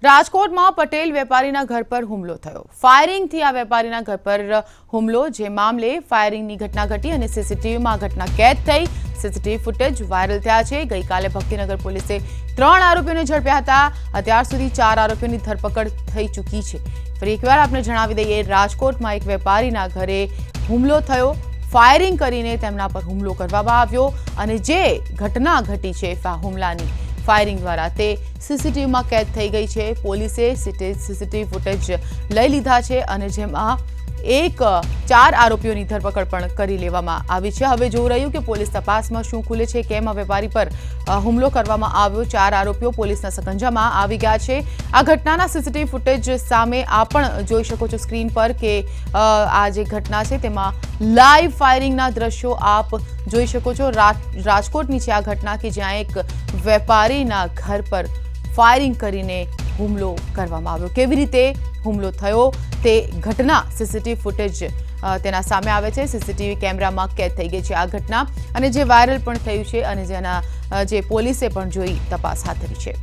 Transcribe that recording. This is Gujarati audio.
રાજકોટમાં પટેલ વેપારીના ઘર પર હુમલો થયો। ફાયરિંગથી આ વેપારીના ઘર પર હુમલો, જે મામલે ફાયરિંગની ઘટના ઘટી અને સીસીટીવીમાં ઘટના કેદ થઈ। સીસીટીવી ફૂટેજ વાયરલ થયા છે। ગઈકાલે ભક્તિનગર પોલીસે 3 આરોપીઓને ઝડપ્યા હતા। અત્યાર સુધી 4 આરોપીઓની ધરપકડ થઈ ચૂકી છે। ફરી એકવાર આપણે જણાવી દઈએ, રાજકોટમાં એક વેપારીના ઘરે હુમલો થયો। ફાયરિંગ કરીને તેમના પર હુમલો કરવામાં આવ્યો અને જે ઘટના ઘટી છે હુમલાની ફાયરિંગ દ્વારા તે સીસીટીવીમાં કેદ થઈ ગઈ છે। પોલીસે સીસીટીવી ફૂટેજ લઈ લીધા છે અને જેમાં 4 આરોપીઓની ધરપકડ પણ કરી લેવામાં આવી છે। હવે જોઈ રહ્યું કે પોલીસ તપાસમાં શું ખુલે છે, કેમ આ વેપારી પર હુમલો કરવામાં આવ્યો। 4 આરોપીઓ પોલીસના સકંજામાં આવી ગયા છે। આ ઘટનાના સીસીટીવી ફૂટેજ સામે આપ પણ જોઈ શકો છો સ્ક્રીન પર કે આ જે ઘટના છે તેમાં લાઈવ ફાયરિંગના દ્રશ્યો આપ જોઈ શકો છો। રાજકોટની છે આ ઘટના કે જ્યાં એક વેપારીના ઘર પર ફાયરિંગ કરીને હુમલો કરવામાં આવ્યો। કેવી રીતે હુમલો થયો તે ઘટના સીસીટીવી ફૂટેજ તેના સામે આવે છે। સીસીટીવી કેમેરામાં કેદ થઈ ગઈ છે આ ઘટના અને જે વાયરલ પણ થયું છે અને જેના જે પોલીસે પણ જોઈ તપાસ હાથ ધરી છે।